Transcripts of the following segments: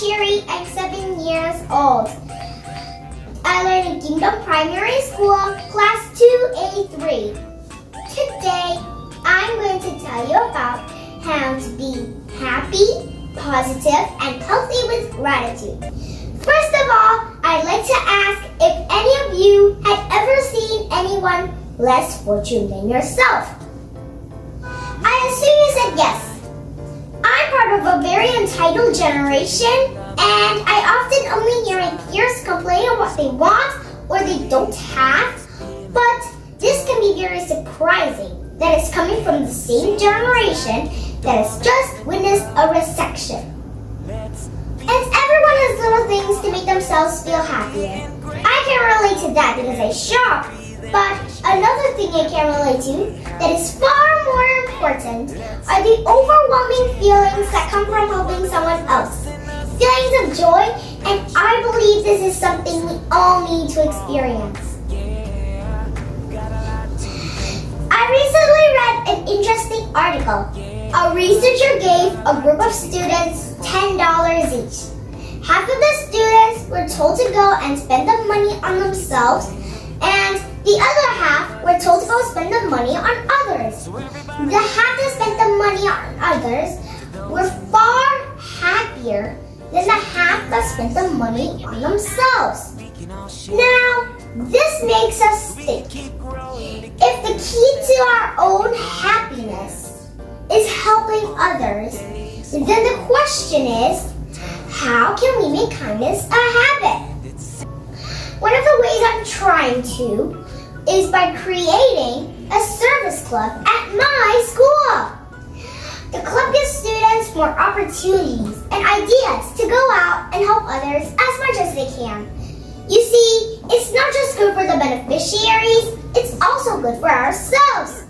Cherry. I'm 7 years old. I learn in Kingdom Primary School, Class 2A3. Today, I'm going to tell you about how to be happy, positive, and healthy with gratitude. First of all, I'd like to ask if any of you had ever seen anyone less fortunate than yourself. I assume you said yes. I'm part of a very entitled generation, and I often only hear my peers complain of what they want or they don't have. But this can be very surprising that it's coming from the same generation that has just witnessed a recession. And everyone has little things to make themselves feel happier. I can relate to that because I shop. But another thing I can relate to that is far more important are the overwhelming feelings that come from helping someone else. Feelings of joy, and I believe this is something we all need to experience. I recently read an interesting article. A researcher gave a group of students $10 each. Half of the students were told to go and spend the money on themselves, and the other half were told to go spend the money on others. The half that spent the money on others were far happier than the half that spent the money on themselves. Now, this makes us think. If the key to our own happiness is helping others, then the question is, how can we make kindness a habit? One of the ways I'm trying to is by creating a service club at my school. The club gives students more opportunities and ideas to go out and help others as much as they can. You see, it's not just good for the beneficiaries, it's also good for ourselves.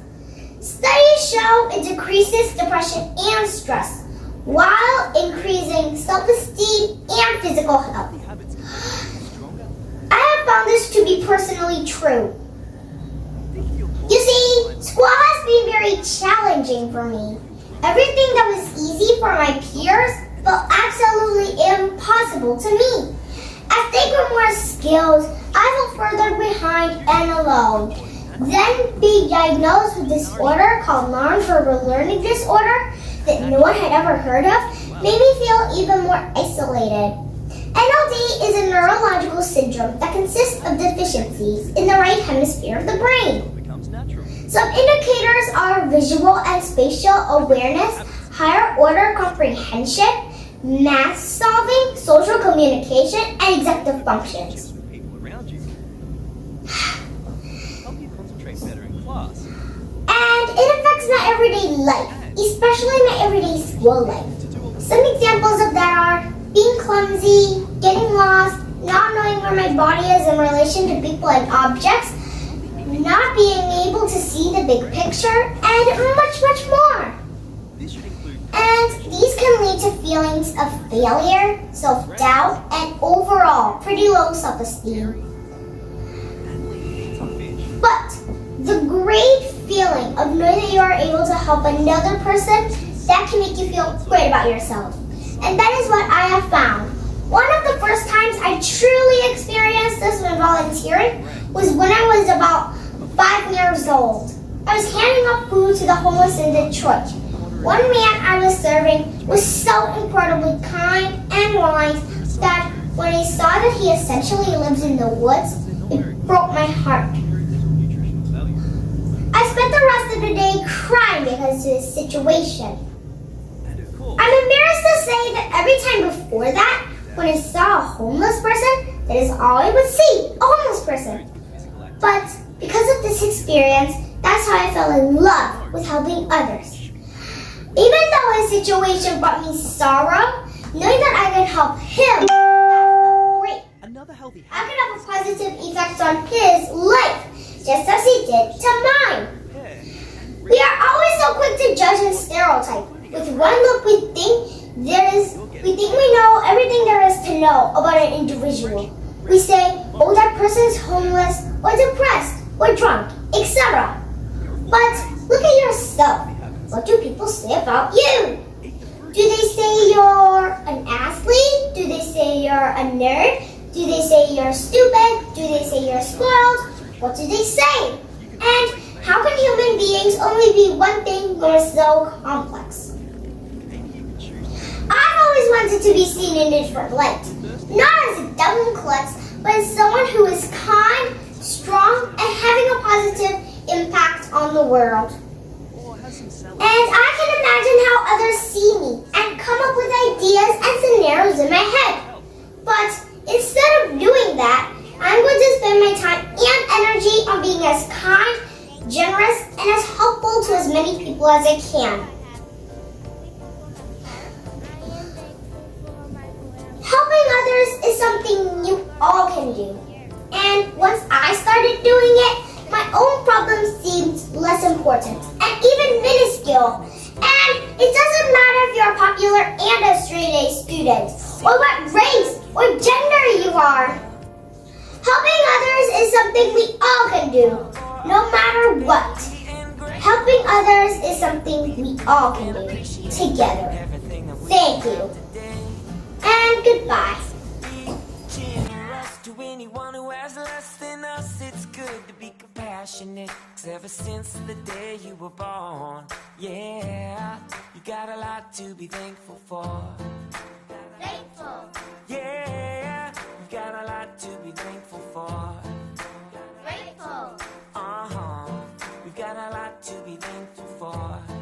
Studies show it decreases depression and stress while increasing self-esteem and physical health. I have found this to be personally true. You see, school has been very challenging for me. Everything that was easy for my peers felt absolutely impossible to me. As they grew more skilled, I felt further behind and alone. Then being diagnosed with a disorder called nonverbal learning disorder that no one had ever heard of made me feel even more isolated. NLD is a neurological syndrome that consists of deficiencies in the right hemisphere of the brain. Some indicators are visual and spatial awareness, higher order comprehension, math solving, social communication, and executive functions. And it affects my everyday life, especially my everyday school life. Some examples of that are being clumsy, getting lost, not knowing where my body is in relation to people and objects, not being able to see the big picture, and much, much more. And these can lead to feelings of failure, self-doubt, and overall pretty low self-esteem. But the great feeling of knowing that you are able to help another person, that can make you feel great about yourself. And that is what I have found. One of the first times I truly experienced this when volunteering was when I was about 5 years old. I was handing out food to the homeless in Detroit. One man I was serving was so incredibly kind and wise that when I saw that he essentially lives in the woods, it broke my heart. I spent the rest of the day crying because of his situation. I'm embarrassed to say that every time before that, when I saw a homeless person, that is all I would see, a homeless person. But because of this experience, that's how I fell in love with helping others. Even though his situation brought me sorrow, knowing that I could help him, that felt great. I could have a positive effect on his life, just as he did to mine. We are always so quick to judge and stereotype. With one look, we think we know everything there is to know about an individual. We say, oh, that person is homeless, or depressed, or drunk, etc. But look at yourself. What do people say about you? Do they say you're an athlete? Do they say you're a nerd? Do they say you're stupid? Do they say you're spoiled? What do they say? And how can human beings only be one thing when we're so complex? I've always wanted to be seen in a different light. Not as a dumb klutz, but as someone who is kind, strong, and having a positive impact on the world. And I can imagine how others see me and come up with ideas and scenarios in my head. But instead of doing that, I'm going to spend my time and energy on being as kind, generous, and as helpful to as many people as I can. Helping others is something you all can do. And once I started doing it, my own problems seemed less important and even minuscule. And it doesn't matter if you're popular and a straight-A student, or what race or gender you are. Helping others is something we all can do, no matter what. Helping others is something we all can do, together. Thank you. And goodbye. To anyone who has less than us, it's good to be compassionate. 'Cause ever since the day you were born, yeah, you got a lot to be thankful for. Thankful. Yeah, you got a lot to be thankful for. Grateful. We got a lot to be thankful for.